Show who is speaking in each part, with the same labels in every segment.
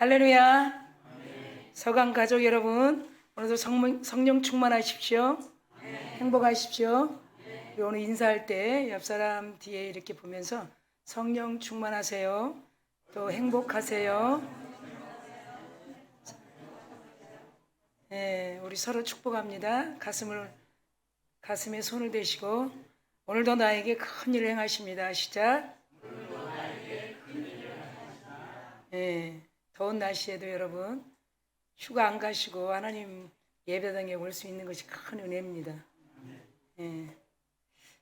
Speaker 1: 할렐루야. 서강 가족 여러분, 오늘도 성령 충만하십시오. 행복하십시오. 우리 오늘 인사할 때 옆 사람 뒤에 이렇게 보면서 성령 충만하세요. 또 행복하세요. 우리 서로 축복합니다. 가슴에 손을 대시고 오늘도 나에게 큰 일을 행하십니다. 시작. 더운 날씨에도 여러분 휴가 안 가시고 하나님 예배당에 올 수 있는 것이 큰 은혜입니다.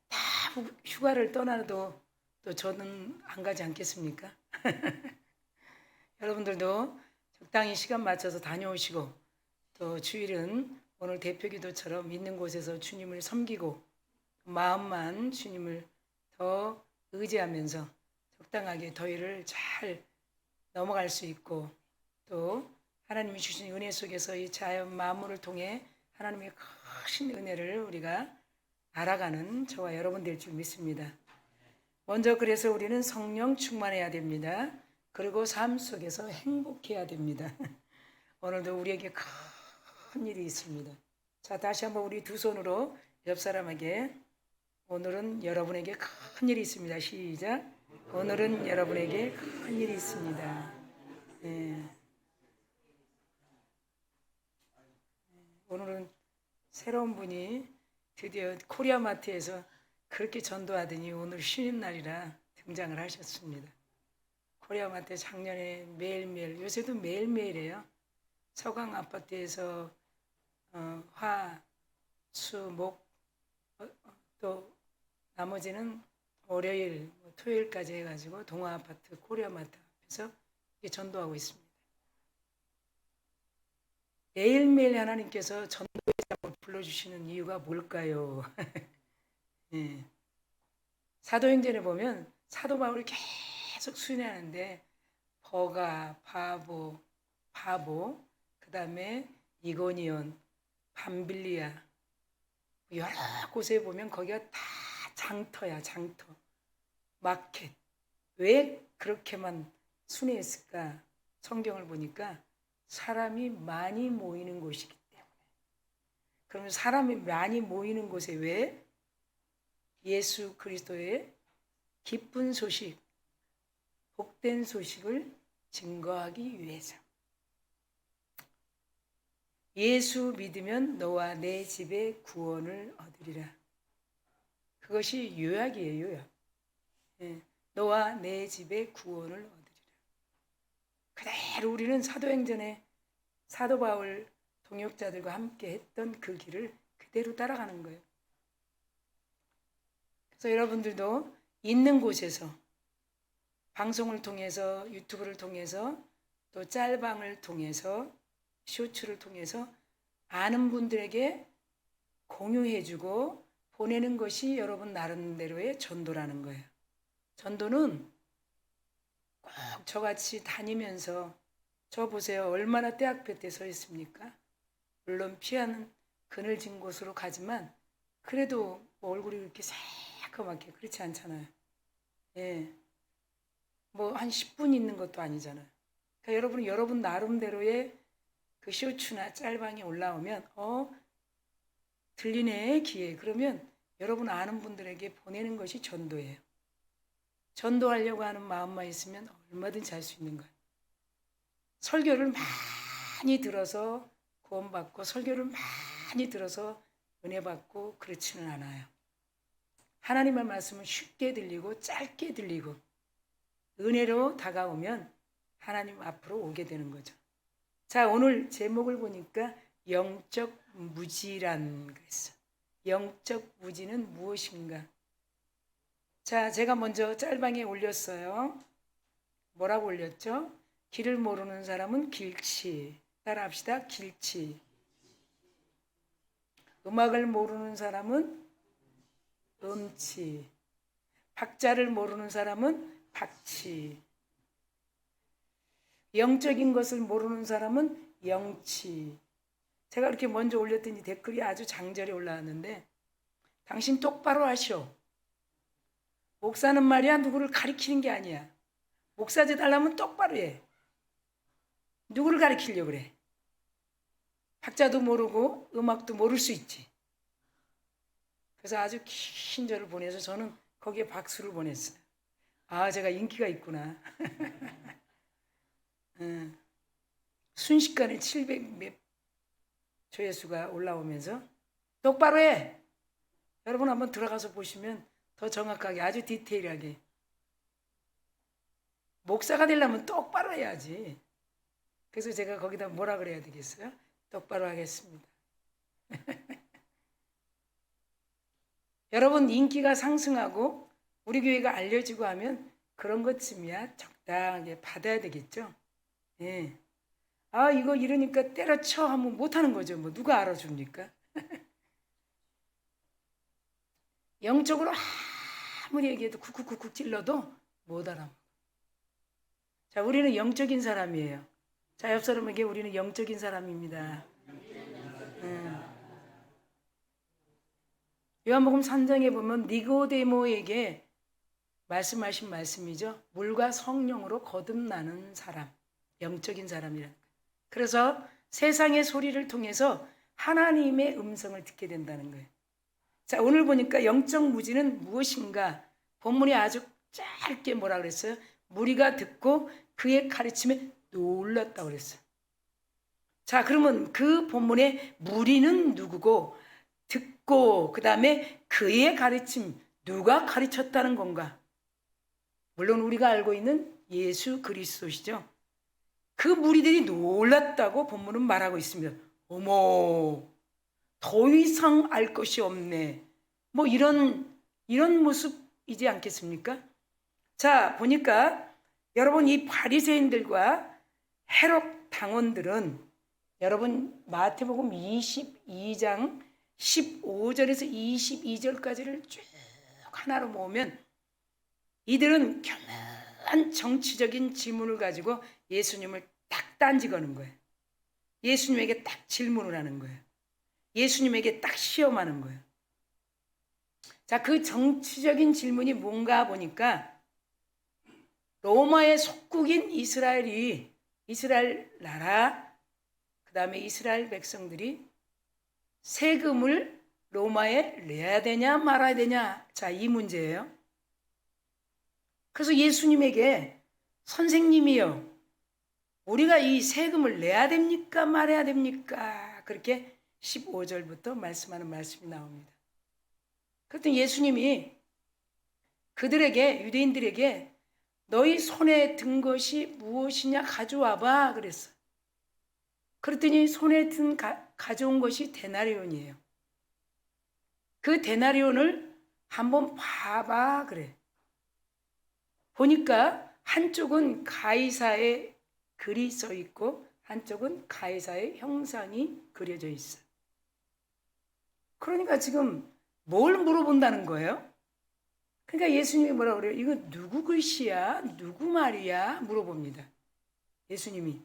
Speaker 1: 다 휴가를 떠나도 또 저는 안 가지 않겠습니까? 여러분들도 적당히 시간 맞춰서 다녀오시고 또 주일은 오늘 대표기도처럼 있는 곳에서 주님을 섬기고 마음만 주님을 더 의지하면서 적당하게 더위를 잘 넘어갈 수 있고 또 하나님이 주신 은혜 속에서 이 자연 만물을 통해 하나님의 크신 은혜를 우리가 알아가는 저와 여러분 될 줄 믿습니다. 먼저 그래서 우리는 성령 충만해야 됩니다. 그리고 삶 속에서 행복해야 됩니다. 오늘도 우리에게 큰 일이 있습니다. 자, 다시 한번 우리 두 손으로 옆 사람에게 오늘은 여러분에게 큰 일이 있습니다. 시작. 오늘은 여러분에게 큰 일이 있습니다. 오늘은 새로운 분이 드디어 코리아마트에서 그렇게 전도하더니 오늘 쉬는 날이라 등장을 하셨습니다. 코리아마트 작년에 매일매일, 요새도 매일매일이에요. 서강 아파트에서 화, 수, 목, 또 나머지는 월요일, 토요일까지 해가지고 동아 아파트, 코리아마트 앞에서 전도하고 있습니다. 매일매일 하나님께서 전도의 잠을 불러주시는 이유가 뭘까요? 네. 사도행전에 보면 사도 바울이 계속 순회하는데 버가, 바보, 그 다음에 이고니온, 밤빌리아 여러 곳에 보면 거기가 다 장터야, 장터, 마켓. 왜 그렇게만 순회했을까? 성경을 보니까 사람이 많이 모이는 곳이기 때문에. 그러면 사람이 많이 모이는 곳에 왜 예수 그리스도의 기쁜 소식, 복된 소식을 증거하기 위해서. 예수 믿으면 너와 내 집에 구원을 얻으리라. 그것이 요약이에요, 요약. 너와 내 집에 구원을 얻으리라. 그대로 우리는 사도행전에 사도 바울 동역자들과 함께 했던 그 길을 그대로 따라가는 거예요. 그래서 여러분들도 있는 곳에서 방송을 통해서 유튜브를 통해서 또 짤방을 통해서 쇼츠를 통해서 아는 분들에게 공유해주고 보내는 것이 여러분 나름대로의 전도라는 거예요. 전도는 꼭 저같이 다니면서 저 보세요. 얼마나 때 앞에 서 있습니까? 물론 피하는 그늘진 곳으로 가지만 그래도 뭐 얼굴이 그렇게 새까맣게 그렇지 않잖아요. 뭐 한 10분 있는 것도 아니잖아요. 그러니까 여러분 나름대로의 그 쇼츠나 짤방이 올라오면 들리네 귀에. 그러면 여러분 아는 분들에게 보내는 것이 전도예요. 전도하려고 하는 마음만 있으면 얼마든지 할 수 있는 거예요. 설교를 많이 들어서 구원받고 설교를 많이 들어서 은혜 받고 그렇지는 않아요. 하나님의 말씀은 쉽게 들리고 짧게 들리고 은혜로 다가오면 하나님 앞으로 오게 되는 거죠. 자, 오늘 제목을 보니까 영적 무지란 그랬어. 영적 무지는 무엇인가? 자, 제가 먼저 짤방에 올렸어요. 뭐라고 올렸죠? 길을 모르는 사람은 길치. 따라합시다. 길치. 음악을 모르는 사람은 음치. 박자를 모르는 사람은 박치. 영적인 것을 모르는 사람은 영치. 제가 이렇게 먼저 올렸더니 댓글이 아주 장절히 올라왔는데 당신 똑바로 하시오. 목사는 말이야 누구를 가리키는 게 아니야. 목사제 달라면 똑바로 해. 누구를 가르치려고 그래? 박자도 모르고 음악도 모를 수 있지. 그래서 아주 긴 절을 보내서 저는 거기에 박수를 보냈어요. 아, 제가 인기가 있구나. 순식간에 700몇 조회수가 올라오면서 똑바로 해. 여러분 한번 들어가서 보시면 더 정확하게 아주 디테일하게. 목사가 되려면 똑바로 해야지. 그래서 제가 거기다 뭐라 그래야 되겠어요? 똑바로 하겠습니다. 여러분 인기가 상승하고 우리 교회가 알려지고 하면 그런 것쯤이야 적당하게 받아야 되겠죠. 예. 아 이거 이러니까 때려쳐 하면 못하는 거죠. 뭐 누가 알아줍니까? 영적으로 아무리 얘기해도 쿡쿡쿡쿡 찔러도 못 알아. 자, 우리는 영적인 사람이에요. 자, 옆 사람에게 우리는 영적인 사람입니다. 요한복음 3장에 보면 니고데모에게 말씀하신 말씀이죠. 물과 성령으로 거듭나는 사람, 영적인 사람이라. 그래서 세상의 소리를 통해서 하나님의 음성을 듣게 된다는 거예요. 자, 오늘 보니까 영적 무지는 무엇인가? 본문이 아주 짧게 뭐라 그랬어요? 무리가 듣고 그의 가르침에 놀랐다고 그랬어요. 자, 그러면 그 본문의 무리는 누구고 듣고 그 다음에 그의 가르침 누가 가르쳤다는 건가? 물론 우리가 알고 있는 예수 그리스도시죠. 그 무리들이 놀랐다고 본문은 말하고 있습니다. 어머, 더 이상 알 것이 없네. 뭐 이런 모습이지 않겠습니까? 자, 보니까 여러분 이 바리새인들과 헤롯 당원들은 여러분 마태복음 22장 15절에서 22절까지를 쭉 하나로 모으면 이들은 교묘한 정치적인 질문을 가지고 예수님을 딱 딴지 거는 거예요. 예수님에게 딱 질문을 하는 거예요. 예수님에게 딱 시험하는 거예요. 자, 그 정치적인 질문이 뭔가 보니까 로마의 속국인 이스라엘 나라, 그 다음에 이스라엘 백성들이 세금을 로마에 내야 되냐 말아야 되냐. 자, 이 문제예요. 그래서 예수님에게 선생님이요, 우리가 이 세금을 내야 됩니까 말아야 됩니까? 그렇게 15절부터 말씀하는 말씀이 나옵니다. 그랬더니 예수님이 그들에게, 유대인들에게 너희 손에 든 것이 무엇이냐 가져와봐 그랬어. 그랬더니 손에 든 가져온 것이 데나리온이에요. 그 데나리온을 한번 봐봐 그래. 보니까 한쪽은 가이사의 글이 써 있고 한쪽은 가이사의 형상이 그려져 있어. 그러니까 지금 뭘 물어본다는 거예요? 그러니까 예수님이 뭐라 그래요? 이거 누구 글씨야? 누구 말이야? 물어봅니다. 예수님이.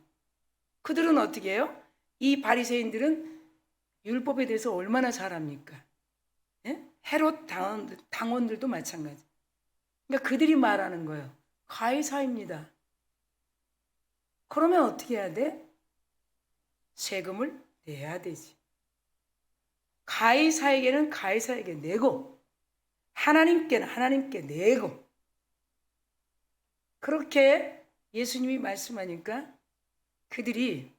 Speaker 1: 그들은 어떻게 해요? 이 바리새인들은 율법에 대해서 얼마나 잘 압니까? 예? 헤롯 당원들도 마찬가지. 그러니까 그들이 말하는 거예요. 가이사입니다. 그러면 어떻게 해야 돼? 세금을 내야 되지. 가이사에게는 가이사에게 내고 하나님께는 하나님께 내고. 그렇게 예수님이 말씀하니까 그들이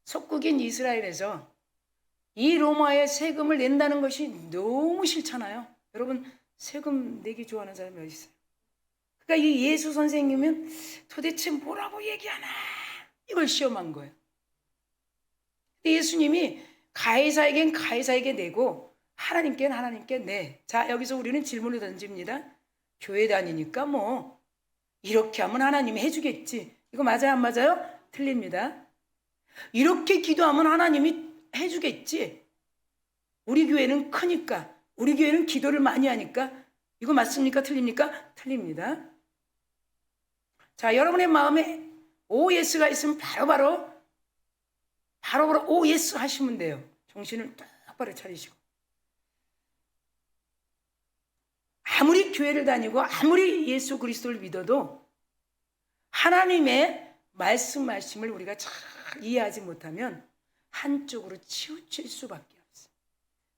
Speaker 1: 속국인 이스라엘에서 이 로마의 세금을 낸다는 것이 너무 싫잖아요. 여러분 세금 내기 좋아하는 사람이 어디 있어요? 그러니까 이 예수 선생님은 도대체 뭐라고 얘기하나 이걸 시험한 거예요. 예수님이 가이사에겐 가이사에게 내고 하나님께는 하나님께 내. 자, 여기서 우리는 질문을 던집니다. 교회 다니니까 뭐 이렇게 하면 하나님이 해주겠지. 이거 맞아요 안 맞아요? 틀립니다. 이렇게 기도하면 하나님이 해주겠지. 우리 교회는 크니까, 우리 교회는 기도를 많이 하니까. 이거 맞습니까? 틀립니까? 틀립니다. 자, 여러분의 마음에 오 예스가 있으면 바로바로 오 예스 하시면 돼요. 정신을 똑바로 차리시고. 아무리 교회를 다니고 아무리 예수 그리스도를 믿어도 하나님의 말씀하심을 우리가 잘 이해하지 못하면 한쪽으로 치우칠 수밖에 없어요.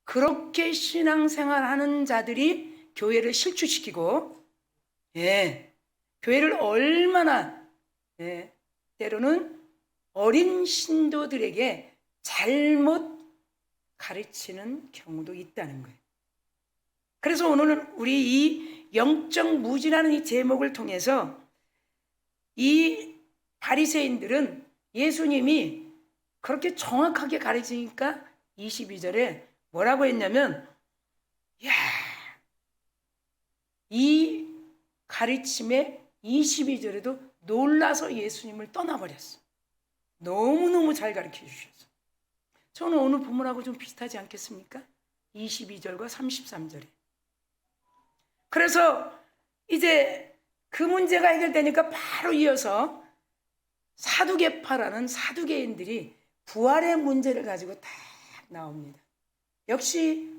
Speaker 1: 그렇게 신앙생활하는 자들이 교회를 실추시키고, 교회를 얼마나, 때로는 어린 신도들에게 잘못 가르치는 경우도 있다는 거예요. 그래서 오늘은 우리 이 영적 무지라는 이 제목을 통해서 이 바리새인들은 예수님이 그렇게 정확하게 가르치니까 22절에 뭐라고 했냐면, 이 가르침에 22절에도 놀라서 예수님을 떠나버렸어. 너무너무 잘 가르쳐 주셔서. 저는 오늘 본문하고 좀 비슷하지 않겠습니까? 22절과 33절에. 그래서 이제 그 문제가 해결되니까 바로 이어서 사두개파라는 사두개인들이 부활의 문제를 가지고 딱 나옵니다. 역시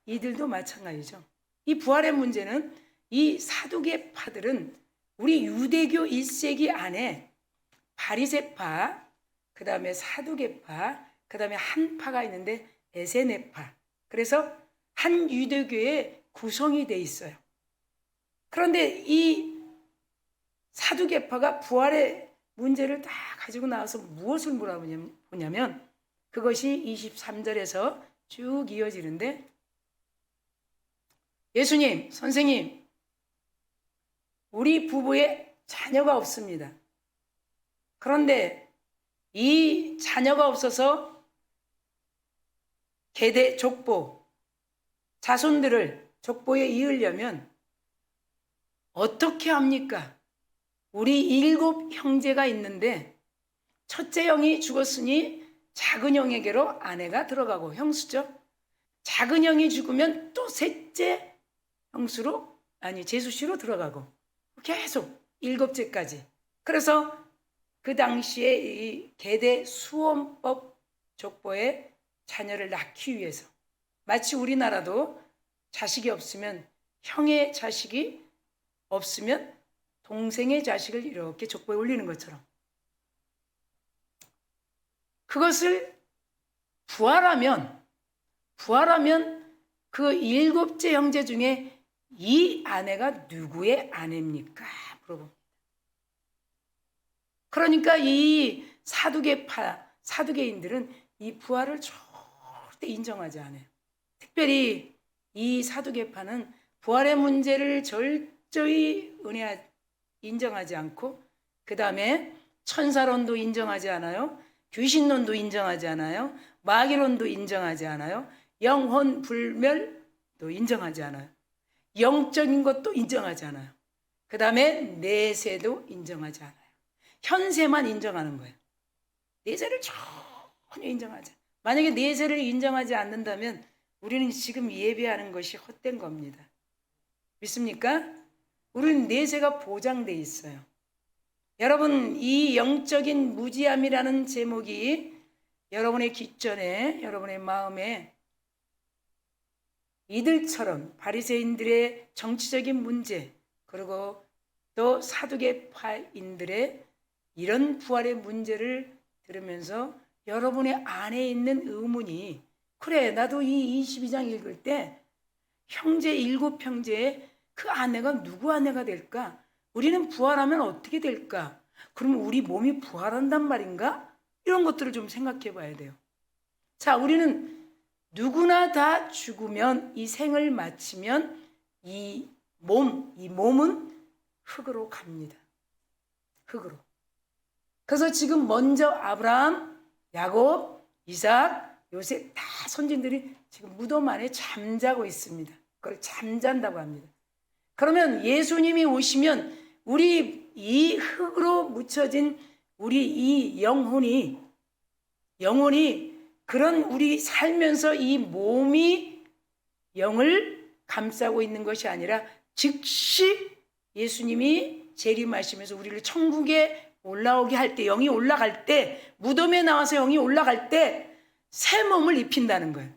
Speaker 1: 이들도 마찬가지죠. 이 부활의 문제는 이 사두개파들은 우리 유대교 1세기 안에 바리새파, 그 다음에 사두개파, 그 다음에 한 파가 있는데 에세네파. 그래서 한 유대교의 구성이 돼 있어요. 그런데 이 사두개파가 부활의 문제를 다 가지고 나와서 무엇을 물어보냐면 그것이 23절에서 쭉 이어지는데, 예수님, 선생님, 우리 부부에 자녀가 없습니다. 그런데 이 자녀가 없어서 계대 족보, 자손들을 족보에 이으려면 어떻게 합니까? 우리 7 형제가 있는데 첫째 형이 죽었으니 작은 형에게로 아내가 들어가고, 형수죠. 작은 형이 죽으면 또 셋째 형수로, 제수씨로 들어가고, 계속 7째까지. 그래서 그 당시에 이 계대 수원법 족보에 자녀를 낳기 위해서, 마치 우리나라도 자식이 없으면 형의 자식이 없으면 동생의 자식을 이렇게 족보에 올리는 것처럼, 그것을 부활하면 그 7째 형제 중에 이 아내가 누구의 아내입니까? 물어봅니다. 그러니까 이 사두개인들은 이 부활을 절대 인정하지 않아요. 특별히 이 사두개파는 부활의 문제를 철저히 인정하지 않고, 그 다음에 천사론도 인정하지 않아요. 귀신론도 인정하지 않아요. 마귀론도 인정하지 않아요. 영혼 불멸도 인정하지 않아요. 영적인 것도 인정하지 않아요. 그 다음에 내세도 인정하지 않아요. 현세만 인정하는 거예요. 내세를 전혀 인정하지 않아요. 만약에 내세를 인정하지 않는다면 우리는 지금 예배하는 것이 헛된 겁니다. 믿습니까? 우리는 내세가 보장돼 있어요. 여러분, 이 영적인 무지함이라는 제목이 여러분의 귓전에, 여러분의 마음에 이들처럼 바리새인들의 정치적인 문제, 그리고 또 사두개파인들의 이런 부활의 문제를 들으면서 여러분의 안에 있는 의문이, 그래, 나도 이 22장 읽을 때 형제 7형제에 그 아내가 누구 아내가 될까? 우리는 부활하면 어떻게 될까? 그러면 우리 몸이 부활한단 말인가? 이런 것들을 좀 생각해 봐야 돼요. 자, 우리는 누구나 다 죽으면, 이 생을 마치면 이 몸은 흙으로 갑니다. 흙으로. 그래서 지금 먼저 아브라함, 야곱, 이삭, 요셉 다 선진들이 지금 무덤 안에 잠자고 있습니다. 그걸 잠잔다고 합니다. 그러면 예수님이 오시면 우리 이 흙으로 묻혀진 우리 이 영혼이 그런 우리 살면서 이 몸이 영을 감싸고 있는 것이 아니라 즉시 예수님이 재림하시면서 우리를 천국에 올라오게 할 때, 영이 올라갈 때, 무덤에 나와서 영이 올라갈 때 새 몸을 입힌다는 거예요.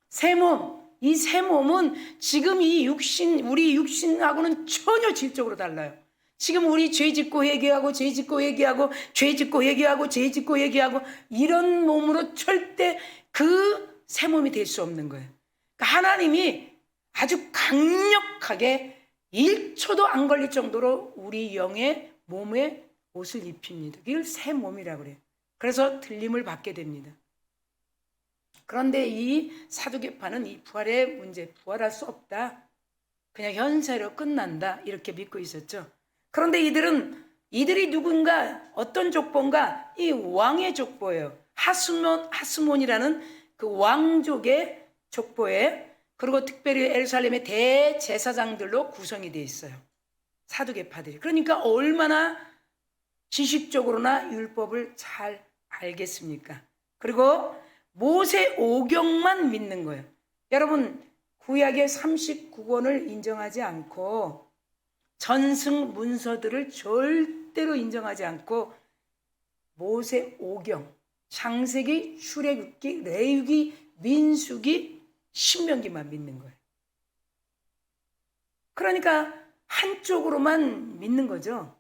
Speaker 1: 새 몸. 이 새 몸은 지금 이 우리 육신하고는 전혀 질적으로 달라요. 지금 우리 죄 짓고 회개하고 죄 짓고 회개하고 죄 짓고 회개하고 죄 짓고 회개하고 이런 몸으로 절대 그 새 몸이 될 수 없는 거예요. 그러니까 하나님이 아주 강력하게 1초도 안 걸릴 정도로 우리 영의 몸에 옷을 입힙니다. 이걸 새 몸이라고 그래요. 그래서 들림을 받게 됩니다. 그런데 이 사두개파는 이 부활의 문제, 부활할 수 없다, 그냥 현세로 끝난다, 이렇게 믿고 있었죠. 그런데 이들이 누군가, 어떤 족보인가? 이 왕의 족보예요. 하스몬이라는 그 왕족의 족보에, 그리고 특별히 예루살렘의 대제사장들로 구성이 되어 있어요. 사두개파들이. 그러니까 얼마나 지식적으로나 율법을 잘 알겠습니까? 그리고 모세 오경만 믿는 거예요. 여러분, 구약의 39권을 인정하지 않고 전승 문서들을 절대로 인정하지 않고 모세 오경, 창세기, 출애굽기, 레위기, 민수기, 신명기만 믿는 거예요. 그러니까 한쪽으로만 믿는 거죠.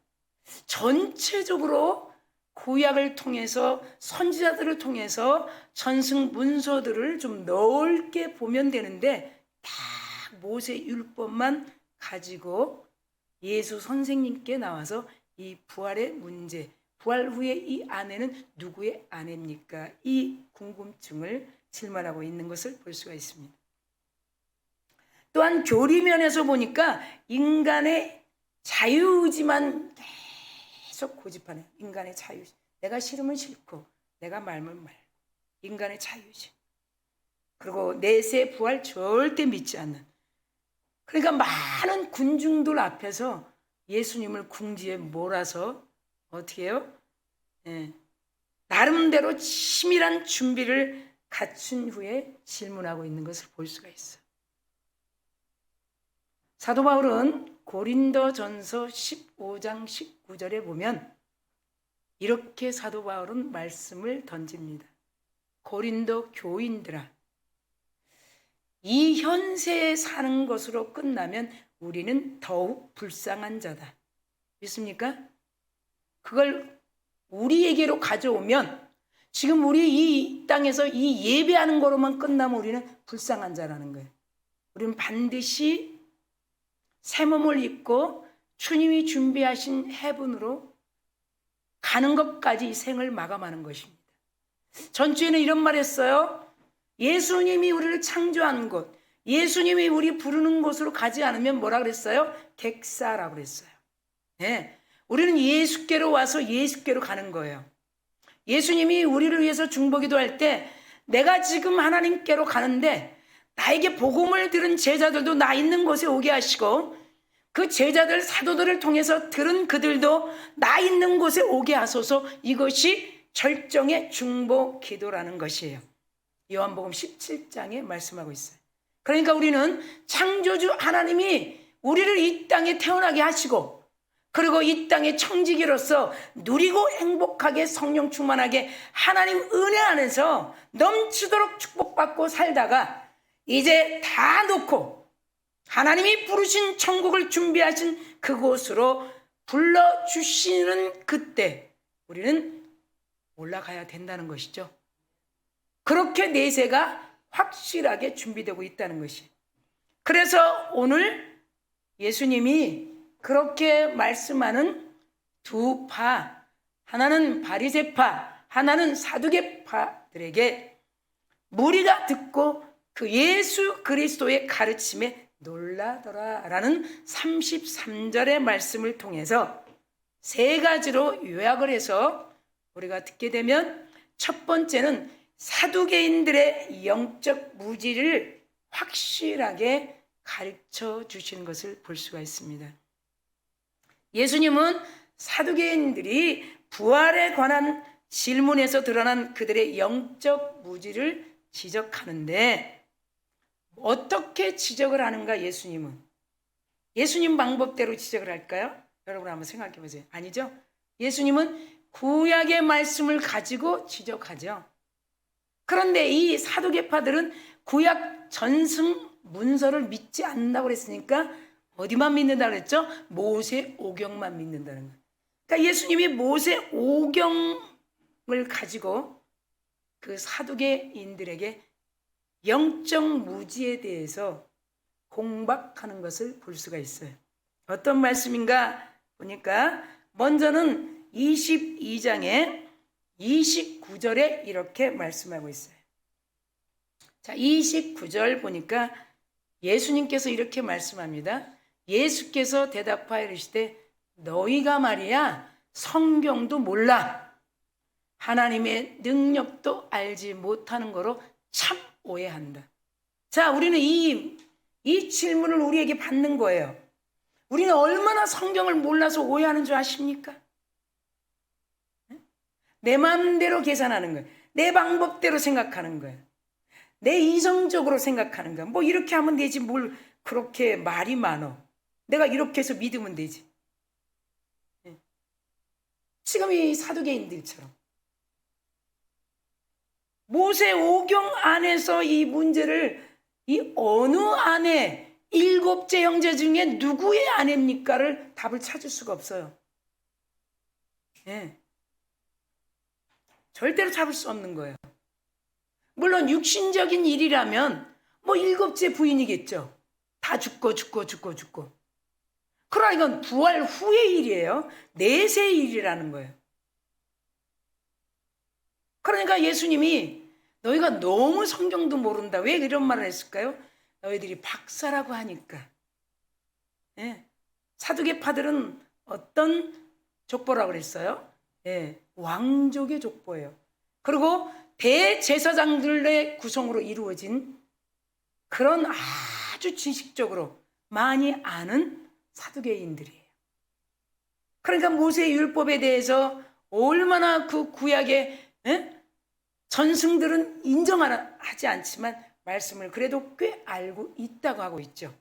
Speaker 1: 전체적으로 구약을 통해서, 선지자들을 통해서 전승 문서들을 좀 넓게 보면 되는데 다 모세 율법만 가지고 예수 선생님께 나와서 이 부활의 문제, 부활 후에 이 아내는 누구의 아내입니까? 이 궁금증을 질문하고 있는 것을 볼 수가 있습니다. 또한 교리면에서 보니까 인간의 자유의지만 계속 고집하네요. 인간의 자유의지. 내가 싫으면 싫고 내가 말면 말. 인간의 자유의지. 그리고 내세 부활 절대 믿지 않는. 그러니까 많은 군중들 앞에서 예수님을 궁지에 몰아서 어떻게 해요? 나름대로 치밀한 준비를 갖춘 후에 질문하고 있는 것을 볼 수가 있어요. 사도 바울은 고린도전서 15장 19절에 보면 이렇게 사도 바울은 말씀을 던집니다. 고린도 교인들아, 이 현세에 사는 것으로 끝나면 우리는 더욱 불쌍한 자다. 믿습니까? 그걸 우리에게로 가져오면, 지금 우리 이 땅에서 이 예배하는 거로만 끝나면 우리는 불쌍한 자라는 거예요. 우리는 반드시 새 몸을 입고 주님이 준비하신 헤븐으로 가는 것까지 이 생을 마감하는 것입니다. 전주에는 이런 말 했어요. 예수님이 우리를 창조한 곳, 예수님이 우리 부르는 곳으로 가지 않으면 뭐라 그랬어요? 객사라고 그랬어요. 네. 우리는 예수께로 와서 예수께로 가는 거예요. 예수님이 우리를 위해서 중보기도 할 때 내가 지금 하나님께로 가는데 나에게 복음을 들은 제자들도 나 있는 곳에 오게 하시고 그 제자들 사도들을 통해서 들은 그들도 나 있는 곳에 오게 하소서. 이것이 절정의 중보 기도라는 것이에요. 요한복음 17장에 말씀하고 있어요. 그러니까 우리는 창조주 하나님이 우리를 이 땅에 태어나게 하시고, 그리고 이 땅의 청지기로서 누리고 행복하게 성령 충만하게 하나님 은혜 안에서 넘치도록 축복받고 살다가 이제 다 놓고 하나님이 부르신 천국을 준비하신 그곳으로 불러주시는 그때 우리는 올라가야 된다는 것이죠. 그렇게 내세가 확실하게 준비되고 있다는 것이. 그래서 오늘 예수님이 그렇게 말씀하는 두 파, 하나는 바리새파, 하나는 사두개파들에게 무리가 듣고 그 예수 그리스도의 가르침에 놀라더라라는 33절의 말씀을 통해서 세 가지로 요약을 해서 우리가 듣게 되면, 첫 번째는 사두개인들의 영적 무지를 확실하게 가르쳐 주시는 것을 볼 수가 있습니다. 예수님은 사두개인들이 부활에 관한 질문에서 드러난 그들의 영적 무지를 지적하는데, 어떻게 지적을 하는가? 예수님 방법대로 지적을 할까요? 여러분 한번 생각해 보세요. 아니죠? 예수님은 구약의 말씀을 가지고 지적하죠. 그런데 이 사두개파들은 구약 전승 문서를 믿지 않는다고 그랬으니까 어디만 믿는다 그랬죠? 모세 오경만 믿는다는 거예요. 그러니까 예수님이 모세 오경을 가지고 그 사두개인들에게 영적 무지에 대해서 공박하는 것을 볼 수가 있어요. 어떤 말씀인가 보니까 먼저는 22장의 29절에 이렇게 말씀하고 있어요. 자, 29절 보니까 예수님께서 이렇게 말씀합니다. 예수께서 대답하여 이르시되 너희가 말이야 성경도 몰라 하나님의 능력도 알지 못하는 거로 참 오해한다. 자, 우리는 이 질문을 우리에게 받는 거예요. 우리는 얼마나 성경을 몰라서 오해하는 줄 아십니까? 내 마음대로 계산하는 거예요. 내 방법대로 생각하는 거예요. 내 이성적으로 생각하는 거예요. 뭐 이렇게 하면 되지 뭘 그렇게 말이 많어. 내가 이렇게 해서 믿으면 되지. 지금 이 사두개인들처럼 모세 오경 안에서 이 문제를 이 어느 아내 7째 형제 중에 누구의 아내입니까를 답을 찾을 수가 없어요. 절대로 잡을 수 없는 거예요. 물론 육신적인 일이라면 뭐 7째 부인이겠죠. 다 죽고. 그러나 이건 부활 후의 일이에요. 내세의 일이라는 거예요. 그러니까 예수님이 너희가 너무 성경도 모른다. 왜 이런 말을 했을까요? 너희들이 박사라고 하니까. 사두개파들은 어떤 족보라고 그랬어요? 왕족의 족보예요. 그리고 대제사장들의 구성으로 이루어진 그런 아주 지식적으로 많이 아는 사두개인들이에요. 그러니까 모세의 율법에 대해서 얼마나 그 구약의 전승들은 인정하지 않지만 말씀을 그래도 꽤 알고 있다고 하고 있죠.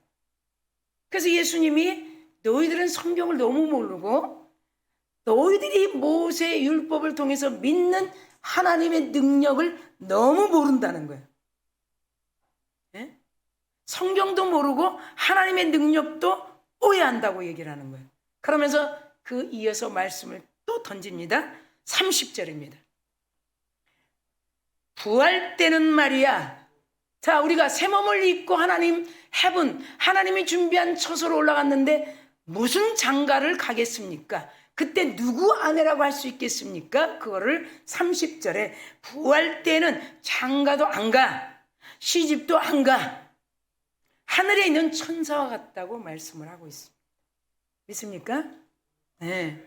Speaker 1: 그래서 예수님이 너희들은 성경을 너무 모르고 너희들이 모세의 율법을 통해서 믿는 하나님의 능력을 너무 모른다는 거예요. 성경도 모르고 하나님의 능력도 오해한다고 얘기를 하는 거예요. 그러면서 그 이어서 말씀을 또 던집니다. 30절입니다. 부활 때는 말이야. 자, 우리가 새 몸을 입고 하나님이 준비한 처소로 올라갔는데 무슨 장가를 가겠습니까? 그때 누구 아내라고 할 수 있겠습니까? 그거를 30절에 부활 때는 장가도 안 가, 시집도 안 가, 하늘에 있는 천사와 같다고 말씀을 하고 있습니다. 믿습니까? 네.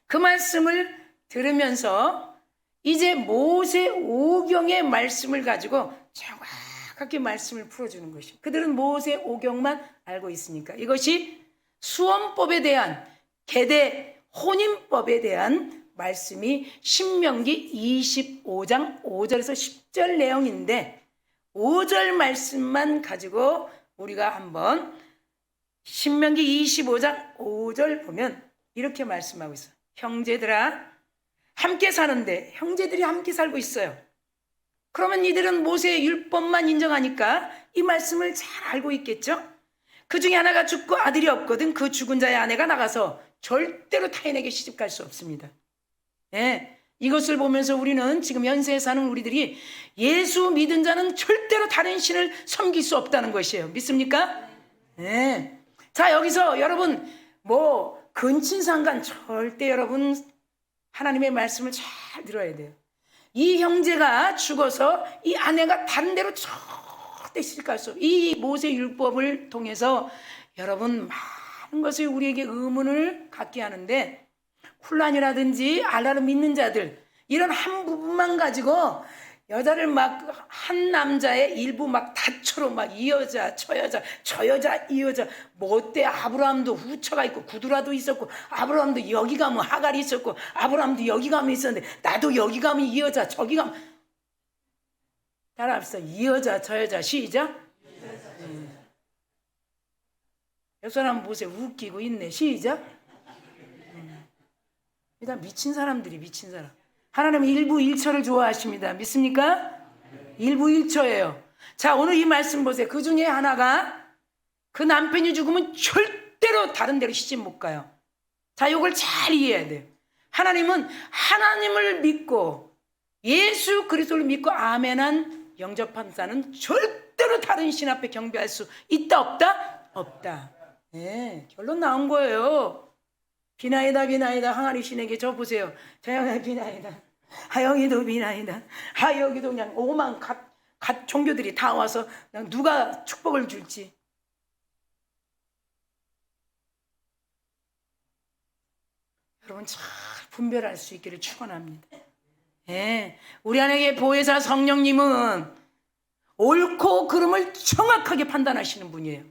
Speaker 1: 그 말씀을 들으면서 이제 모세 오경의 말씀을 가지고 정확하게 말씀을 풀어주는 것이, 그들은 모세 오경만 알고 있으니까 이것이 수원법에 대한 계대 혼인법에 대한 말씀이 신명기 25장 5절에서 10절 내용인데 5절 말씀만 가지고 우리가 한번 신명기 25장 5절 보면 이렇게 말씀하고 있어요. 형제들아 함께 사는데 형제들이 함께 살고 있어요. 그러면 이들은 모세의 율법만 인정하니까 이 말씀을 잘 알고 있겠죠. 그 중에 하나가 죽고 아들이 없거든 그 죽은 자의 아내가 나가서 절대로 타인에게 시집갈 수 없습니다. 이것을 보면서 우리는 지금 현세에 사는 우리들이 예수 믿은 자는 절대로 다른 신을 섬길 수 없다는 것이에요. 믿습니까? 자, 여기서 여러분 뭐 근친상간 절대 여러분 하나님의 말씀을 잘 들어야 돼요. 이 형제가 죽어서 이 아내가 다른 데로 절대 시집갈 수 없어요. 이 모세 율법을 통해서 여러분 많은 것을 우리에게 의문을 갖게 하는데 혼란이라든지 알라를 믿는 자들 이런 한 부분만 가지고 여자를 막 한 남자의 일부 막 다처로 막 이 여자 저 여자 저 여자 이 여자 뭐 어때 아브라함도 후처가 있고 구두라도 있었고 아브라함도 여기 가면 하갈이 있었고 아브라함도 여기 가면 있었는데 나도 여기 가면 이 여자 저기 가면 따라합시다. 이 여자 저 여자 시작. 옆 사람 보세요. 웃기고 있네. 시작. 일단 미친 사람들이 미친 사람. 하나님은 일부일처를 좋아하십니다. 믿습니까? 일부일처예요. 자, 오늘 이 말씀 보세요. 그 중에 하나가 그 남편이 죽으면 절대로 다른 데로 시집 못 가요. 자, 이걸 잘 이해해야 돼요. 하나님은 하나님을 믿고 예수 그리스도를 믿고 아멘한 영접한 자는 절대로 다른 신 앞에 경배할 수 있다 없다? 없다. 네, 결론 나온 거예요. 비나이다 비나이다 항아리 신에게 저 보세요. 저 형이 비나이다. 여기도 비나이다. 여기도 그냥 오만 갓 종교들이 다 와서 그냥 누가 축복을 줄지. 여러분 잘 분별할 수 있기를 축원합니다. 예, 우리 안에 보혜사 성령님은 옳고 그름을 정확하게 판단하시는 분이에요.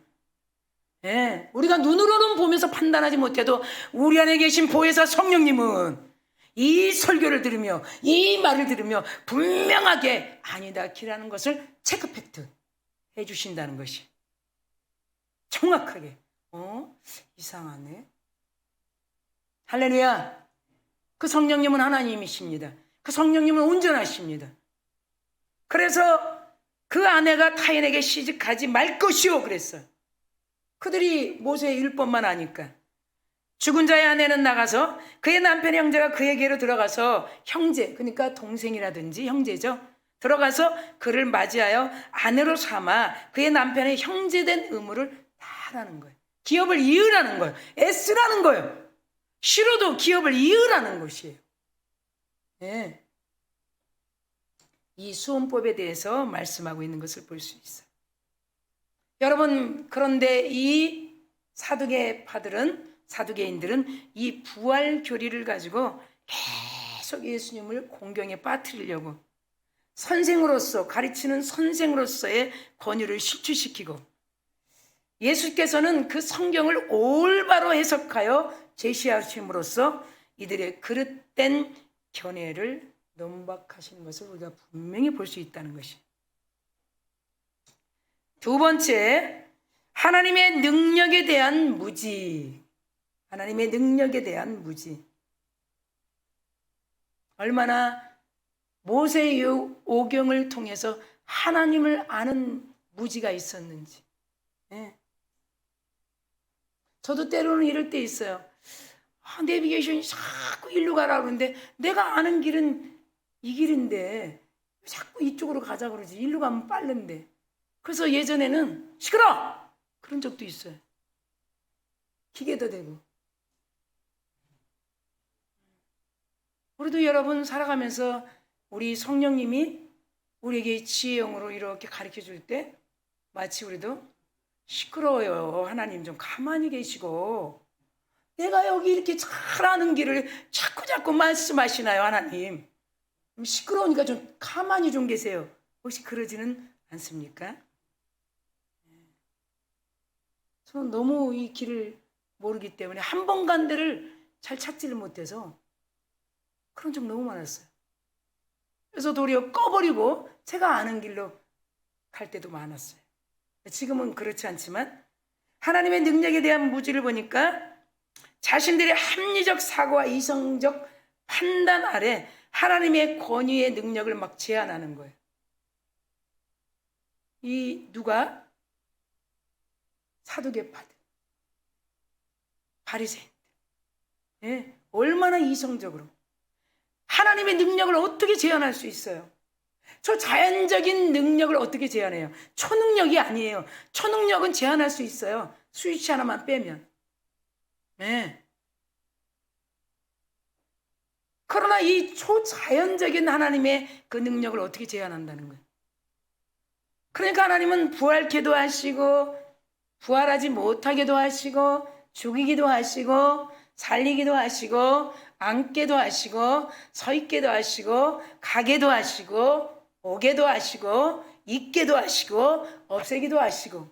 Speaker 1: 예, 우리가 눈으로는 보면서 판단하지 못해도 우리 안에 계신 보혜사 성령님은 이 설교를 들으며 이 말을 들으며 분명하게 아니다 기라는 것을 체크팩트 해주신다는 것이 정확하게. 이상하네. 할렐루야. 그 성령님은 하나님이십니다. 그 성령님은 온전하십니다. 그래서 그 아내가 타인에게 시집가지 말 것이오 그랬어요. 그들이 모세의 율법만 아니까. 죽은 자의 아내는 나가서 그의 남편의 형제가 그에게로 들어가서 형제, 그러니까 동생이라든지 형제죠. 들어가서 그를 맞이하여 아내로 삼아 그의 남편의 형제된 의무를 다하라는 거예요. 기업을 이으라는 거예요. 애쓰라는 거예요. 싫어도 기업을 이으라는 것이에요. 네. 이 수혼법에 대해서 말씀하고 있는 것을 볼 수 있어요. 여러분, 그런데 이 사두개인들은 이 부활 교리를 가지고 계속 예수님을 공경에 빠뜨리려고 선생으로서, 가르치는 선생으로서의 권위를 실추시키고, 예수께서는 그 성경을 올바로 해석하여 제시하심으로써 이들의 그릇된 견해를 논박하시는 것을 우리가 분명히 볼 수 있다는 것이. 두 번째, 하나님의 능력에 대한 무지. 하나님의 능력에 대한 무지. 얼마나 모세의 오경을 통해서 하나님을 아는 무지가 있었는지. 네. 저도 때로는 이럴 때 있어요. 내비게이션이 자꾸 일로 가라 그러는데 내가 아는 길은 이 길인데 자꾸 이쪽으로 가자 그러지. 일로 가면 빠른데. 그래서 예전에는 시끄러! 그런 적도 있어요. 기계도 되고. 우리도 여러분 살아가면서 우리 성령님이 우리에게 지혜형으로 이렇게 가르쳐 줄 때 마치 우리도 시끄러워요. 하나님 좀 가만히 계시고 내가 여기 이렇게 잘하는 길을 자꾸 말씀하시나요, 하나님? 시끄러우니까 좀 가만히 좀 계세요. 혹시 그러지는 않습니까? 저는 너무 이 길을 모르기 때문에 한 번 간 데를 잘 찾지를 못해서 그런 적 너무 많았어요. 그래서 도리어 꺼버리고 제가 아는 길로 갈 때도 많았어요. 지금은 그렇지 않지만 하나님의 능력에 대한 무지를 보니까 자신들의 합리적 사고와 이성적 판단 아래 하나님의 권위의 능력을 막 제한하는 거예요. 이 누가? 사두개파들, 바리새인들. 예, 얼마나 이성적으로 하나님의 능력을 어떻게 제한할 수 있어요? 저 자연적인 능력을 어떻게 제한해요? 초능력이 아니에요. 초능력은 제한할 수 있어요. 스위치 하나만 빼면. 네. 그러나 이 초자연적인 하나님의 그 능력을 어떻게 제한한다는 거예요? 그러니까 하나님은 부활케도 하시고 부활하지 못하게도 하시고 죽이기도 하시고 살리기도 하시고 앉게도 하시고 서 있게도 하시고 가게도 하시고 오게도 하시고 있게도 하시고 없애기도 하시고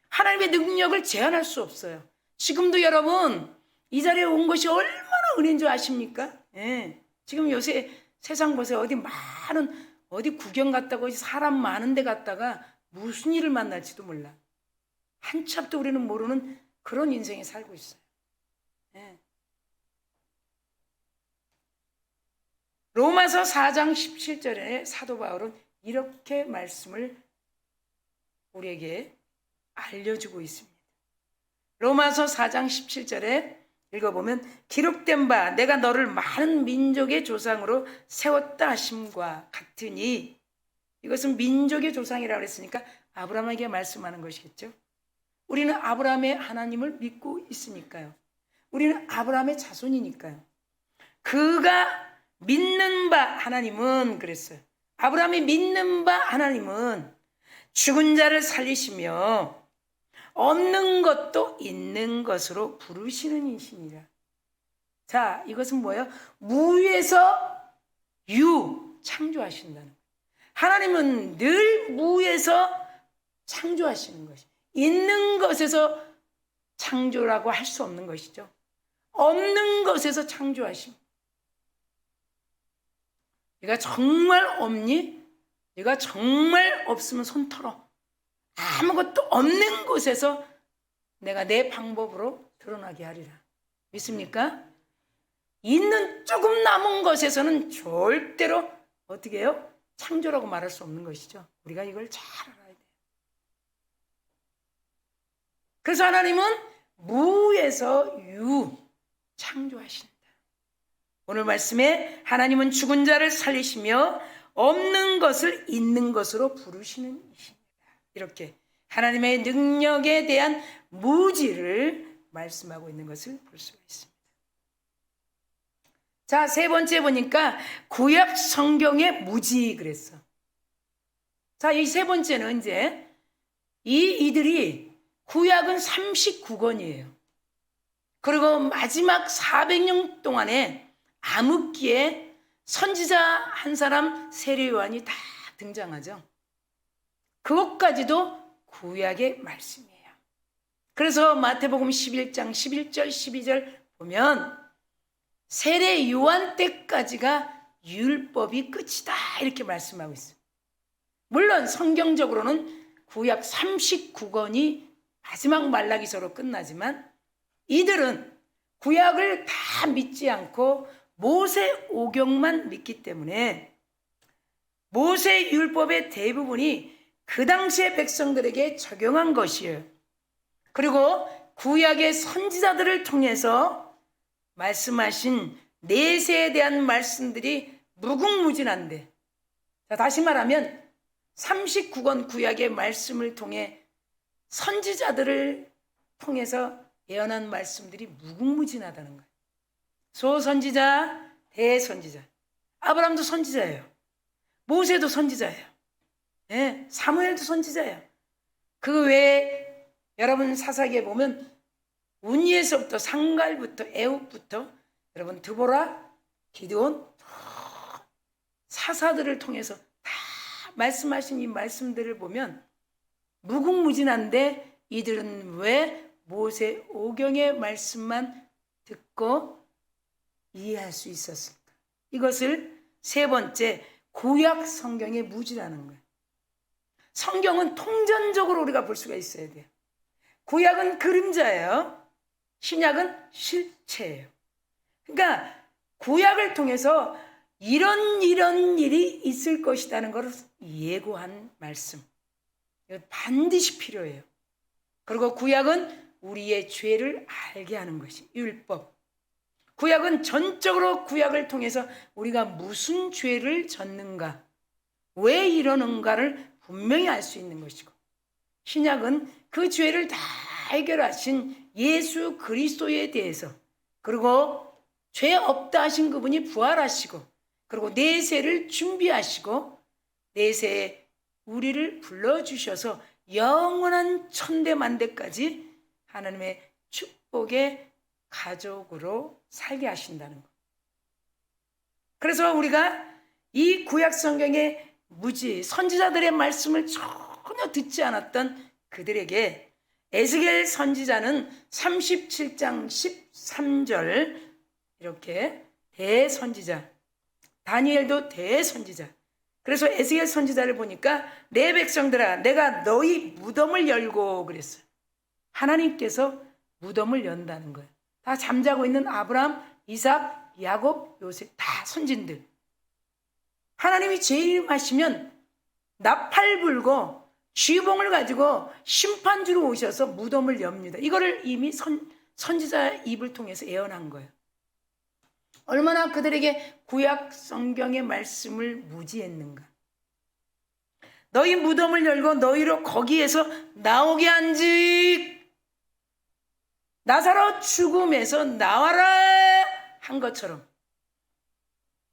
Speaker 1: 하나님의 능력을 제한할 수 없어요. 지금도 여러분 이 자리에 온 것이 얼마나 은혜인 줄 아십니까? 예. 지금 요새 세상 보세요. 어디 구경 갔다고 사람 많은 데 갔다가 무슨 일을 만날지도 몰라. 한참도 우리는 모르는 그런 인생에 살고 있어요. 예. 로마서 4장 17절에 사도 바울은 이렇게 말씀을 우리에게 알려주고 있습니다. 로마서 4장 17절에 읽어보면 기록된 바 내가 너를 많은 민족의 조상으로 세웠다 하심과 같으니, 이것은 민족의 조상이라고 했으니까 아브라함에게 말씀하는 것이겠죠. 우리는 아브라함의 하나님을 믿고 있으니까요. 우리는 아브라함의 자손이니까요. 그가 믿는 바 하나님은 그랬어요. 아브라함이 믿는 바 하나님은 죽은 자를 살리시며 없는 것도 있는 것으로 부르시는 이시니라. 자, 이것은 뭐예요? 무에서 유 창조하신다는 거예요. 하나님은 늘 무에서 창조하시는 것이, 있는 것에서 창조라고 할 수 없는 것이죠. 없는 것에서 창조하심. 네가 정말 없니? 네가 정말 없으면 손 털어. 아무것도 없는 곳에서 내가 내 방법으로 드러나게 하리라. 믿습니까? 있는 조금 남은 것에서는 절대로 어떻게 해요? 창조라고 말할 수 없는 것이죠. 우리가 이걸 잘 알아야 돼요. 그래서 하나님은 무에서 유 창조하신다. 오늘 말씀에 하나님은 죽은 자를 살리시며 없는 것을 있는 것으로 부르시는 이십니다. 이렇게 하나님의 능력에 대한 무지를 말씀하고 있는 것을 볼 수가 있습니다. 자, 세 번째 보니까 구약 성경의 무지 그랬어. 자, 이 세 번째는 이제 이들이 구약은 39권이에요. 그리고 마지막 400년 동안에 암흑기에 선지자 한 사람 세례요한이 다 등장하죠. 그것까지도 구약의 말씀이에요. 그래서 마태복음 11장 11절 12절 보면 세례요한 때까지가 율법이 끝이다 이렇게 말씀하고 있어요. 물론 성경적으로는 구약 39권이 마지막 말라기서로 끝나지만 이들은 구약을 다 믿지 않고 모세 오경만 믿기 때문에 모세 율법의 대부분이 그 당시의 백성들에게 적용한 것이에요. 그리고 구약의 선지자들을 통해서 말씀하신 내세에 대한 말씀들이 무궁무진한데, 자, 다시 말하면 39권 구약의 말씀을 통해 선지자들을 통해서 예언한 말씀들이 무궁무진하다는 거예요. 소선지자, 대선지자. 아브라함도 선지자예요. 모세도 선지자예요. 네, 사무엘도 선지자예요. 그 외에 여러분 사사기에 보면 운니에서부터 상갈부터 애굽부터 여러분 드보라, 기드온 사사들을 통해서 다 말씀하신 이 말씀들을 보면 무궁무진한데 이들은 왜 모세 오경의 말씀만 듣고 이해할 수 있었을까? 이것을 세 번째 구약 성경의 무지라는 거예요. 성경은 통전적으로 우리가 볼 수가 있어야 돼요. 구약은 그림자예요. 신약은 실체예요. 그러니까 구약을 통해서 이런 일이 있을 것이라는 것을 예고한 말씀. 이거 반드시 필요해요. 그리고 구약은 우리의 죄를 알게 하는 것이 율법. 구약은 전적으로 구약을 통해서 우리가 무슨 죄를 졌는가, 왜 이러는가를 분명히 알 수 있는 것이고, 신약은 그 죄를 다 해결하신 예수 그리스도에 대해서, 그리고 죄 없다 하신 그분이 부활하시고, 그리고 내세를 준비하시고 내세에 우리를 불러주셔서 영원한 천대만대까지 하나님의 축복의 가족으로 살게 하신다는 것. 그래서 우리가 이 구약 성경의 무지 선지자들의 말씀을 전혀 듣지 않았던 그들에게 에스겔 선지자는 37장 13절 이렇게 대선지자, 다니엘도 대선지자. 그래서 에스겔 선지자를 보니까 내 백성들아 내가 너희 무덤을 열고 그랬어요. 하나님께서 무덤을 연다는 거예요. 다 잠자고 있는 아브라함, 이삭, 야곱, 요셉 다 선진들. 하나님이 재림하시면 나팔 불고 쥐봉을 가지고 심판주로 오셔서 무덤을 엽니다. 이거를 이미 선지자 입을 통해서 예언한 거예요. 얼마나 그들에게 구약 성경의 말씀을 무지했는가. 너희 무덤을 열고 너희로 거기에서 나오게 한즉 나사로 죽음에서 나와라 한 것처럼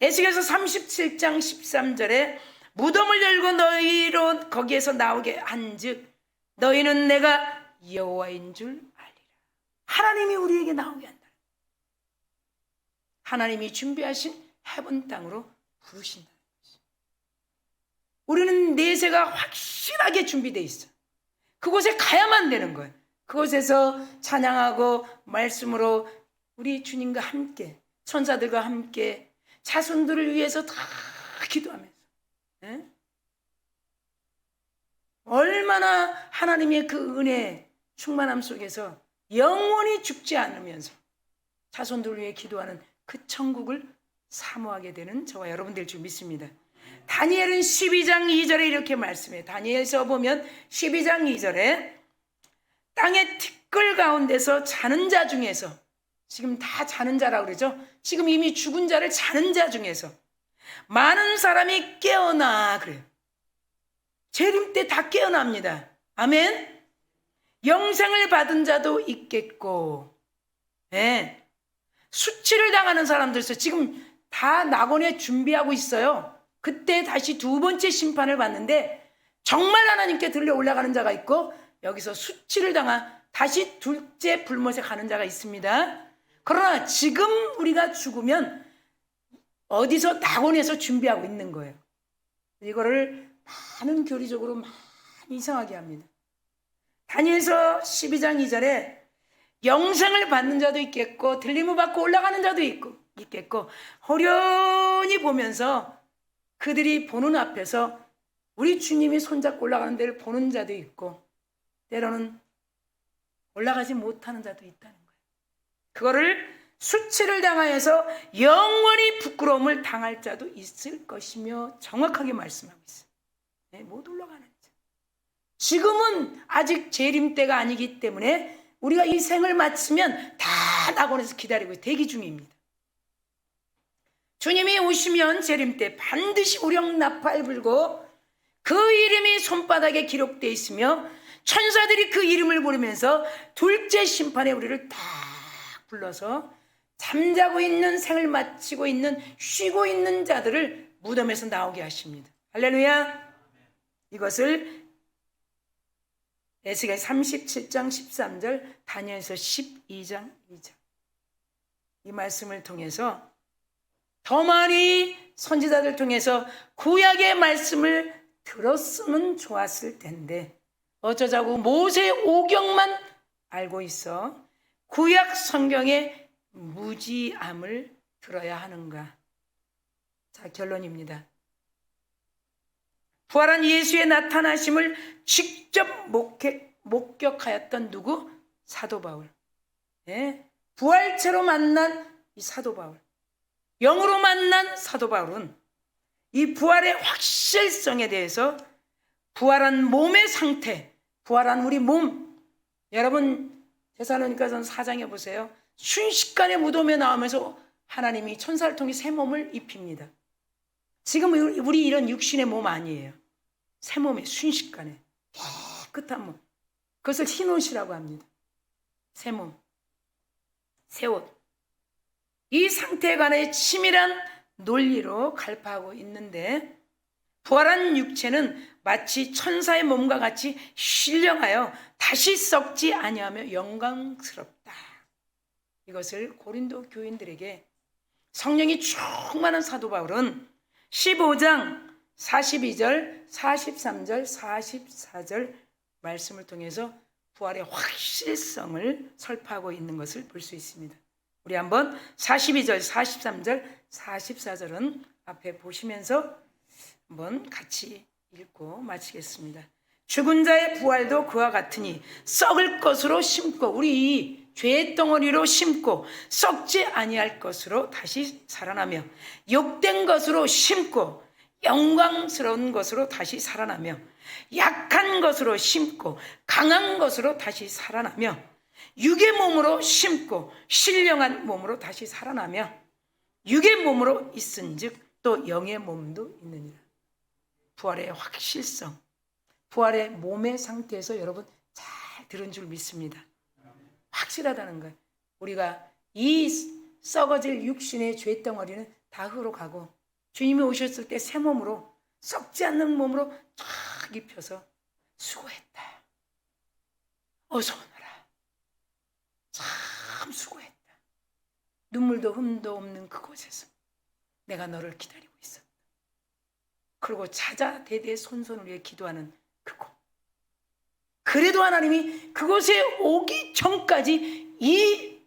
Speaker 1: 에스겔서 37장 13절에 무덤을 열고 너희로 거기에서 나오게 한즉 너희는 내가 여호와인 줄 알리라. 하나님이 우리에게 나오게 한다. 하나님이 준비하신 헤븐 땅으로 부르신다. 우리는 내세가 확실하게 준비되어 있어. 그곳에 가야만 되는 거예요. 그곳에서 찬양하고 말씀으로 우리 주님과 함께 천사들과 함께 자손들을 위해서 다 기도하면서 얼마나 하나님의 그 은혜 충만함 속에서 영원히 죽지 않으면서 자손들을 위해 기도하는 그 천국을 사모하게 되는 저와 여러분들 줄 믿습니다. 다니엘은 12장 2절에 이렇게 말씀해요. 다니엘서 보면 12장 2절에 땅의 티끌 가운데서 자는 자 중에서, 지금 다 자는 자라고 그러죠. 지금 이미 죽은 자를 자는 자 중에서 많은 사람이 깨어나 그래요. 재림 때 다 깨어납니다. 아멘. 영생을 받은 자도 있겠고, 수치를 당하는 사람들 있어요. 지금 다 낙원에 준비하고 있어요. 그때 다시 두 번째 심판을 받는데 정말 하나님께 들려 올라가는 자가 있고, 여기서 수치를 당한 다시 둘째 불못에 가는 자가 있습니다. 그러나 지금 우리가 죽으면 어디서 낙원에서 준비하고 있는 거예요. 이거를 많은 교리적으로 많이 이상하게 합니다. 다니엘서 12장 2절에 영생을 받는 자도 있겠고 들림을 받고 올라가는 자도 있겠고 호련히 보면서 그들이 보는 앞에서 우리 주님이 손잡고 올라가는 데를 보는 자도 있고 때로는 올라가지 못하는 자도 있다는 거예요. 그거를 수치를 당하여서 영원히 부끄러움을 당할 자도 있을 것이며 정확하게 말씀하고 있어요. 못 올라가는 자. 지금은 아직 재림 때가 아니기 때문에 우리가 이 생을 마치면 다 낙원에서 기다리고 대기 중입니다. 주님이 오시면 재림 때 반드시 우령 나팔 불고 그 이름이 손바닥에 기록되어 있으며 천사들이 그 이름을 부르면서 둘째 심판에 우리를 다 불러서 잠자고 있는 생을 마치고 있는 쉬고 있는 자들을 무덤에서 나오게 하십니다. 할렐루야. 이것을 에스겔 37장 13절, 다니엘서 12장 2절 이 말씀을 통해서 더 많이 선지자들 통해서 구약의 말씀을 들었으면 좋았을 텐데 어쩌자고 모세 오경만 알고 있어 구약 성경의 무지함을 들어야 하는가? 자, 결론입니다. 부활한 예수의 나타나심을 직접 목격하였던 누구? 사도 바울. 부활체로 만난 이 사도 바울, 영으로 만난 사도 바울은 이 부활의 확실성에 대해서 부활한 몸의 상태, 부활한 우리 몸, 여러분 데살로니가전 4장에 보세요. 순식간에 무덤에 나오면서 하나님이 천사를 통해 새 몸을 입힙니다. 지금 우리 이런 육신의 몸 아니에요. 새 몸에 순식간에 깨끗한 몸, 그것을 흰 옷이라고 합니다. 새 몸, 새 옷. 이 상태에 관해 치밀한 논리로 갈파하고 있는데 부활한 육체는 마치 천사의 몸과 같이 신령하여 다시 썩지 아니하며 영광스럽다. 이것을 고린도 교인들에게 성령이 충만한 사도 바울은 15장 42절, 43절, 44절 말씀을 통해서 부활의 확실성을 설파하고 있는 것을 볼 수 있습니다. 우리 한번 42절, 43절, 44절은 앞에 보시면서 한번 같이 읽고 마치겠습니다. 죽은 자의 부활도 그와 같으니 썩을 것으로 심고, 우리 이 죄의 덩어리로 심고 썩지 아니할 것으로 다시 살아나며 욕된 것으로 심고 영광스러운 것으로 다시 살아나며 약한 것으로 심고 강한 것으로 다시 살아나며 육의 몸으로 심고 신령한 몸으로 다시 살아나며 육의 몸으로 있은즉 또 영의 몸도 있느니라. 부활의 확실성, 부활의 몸의 상태에서 여러분 잘 들은 줄 믿습니다. 확실하다는 거예요. 우리가 이 썩어질 육신의 죄덩어리는 다 흙으로 가고 주님이 오셨을 때 새 몸으로 썩지 않는 몸으로 쫙 입혀서 수고했다. 어서 오너라. 참 수고했다. 눈물도 흠도 없는 그곳에서 내가 너를 기다리고 있었다. 그리고 찾아 대대손손을 위해 기도하는 그곳. 그래도 하나님이 그곳에 오기 전까지 이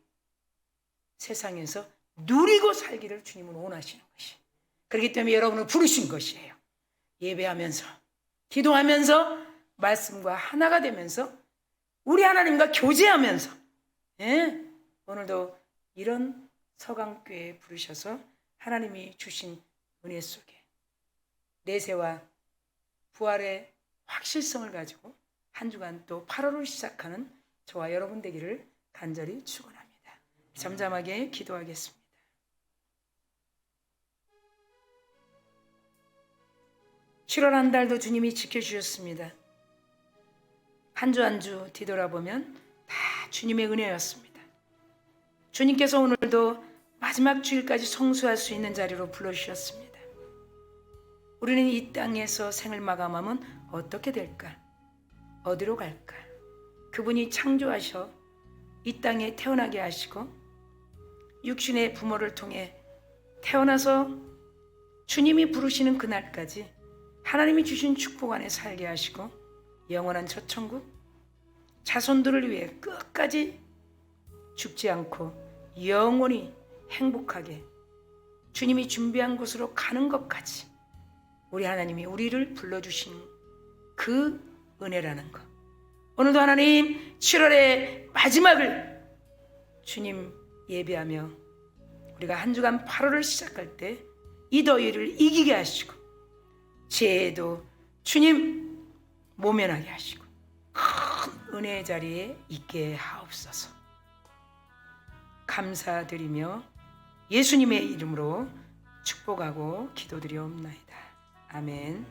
Speaker 1: 세상에서 누리고 살기를 주님은 원하시는 것이. 그렇기 때문에 여러분을 부르신 것이에요. 예배하면서 기도하면서 말씀과 하나가 되면서 우리 하나님과 교제하면서 오늘도 이런 서강교회에 부르셔서 하나님이 주신 은혜 속에 내세와 부활의 확실성을 가지고 한 주간 또 8월을 시작하는 저와 여러분 되기를 간절히 축원합니다. 잠잠하게 기도하겠습니다. (7월) 한 달도 주님이 지켜주셨습니다. 한 주 한 주 뒤돌아보면 다 주님의 은혜였습니다. 주님께서 오늘도 마지막 주일까지 성수할 수 있는 자리로 불러주셨습니다. 우리는 이 땅에서 생을 마감하면 어떻게 될까? 어디로 갈까? 그분이 창조하셔 이 땅에 태어나게 하시고 육신의 부모를 통해 태어나서 주님이 부르시는 그날까지 하나님이 주신 축복 안에 살게 하시고 영원한 첫 천국 자손들을 위해 끝까지 죽지 않고 영원히 행복하게 주님이 준비한 곳으로 가는 것까지 우리 하나님이 우리를 불러주신 그 은혜라는 것. 오늘도 하나님 7월의 마지막을 주님 예배하며 우리가 한 주간 8월을 시작할 때 이 더위를 이기게 하시고 죄에도 주님 모면하게 하시고 큰 은혜의 자리에 있게 하옵소서. 감사드리며 예수님의 이름으로 축복하고 기도드리옵나이다. 아멘.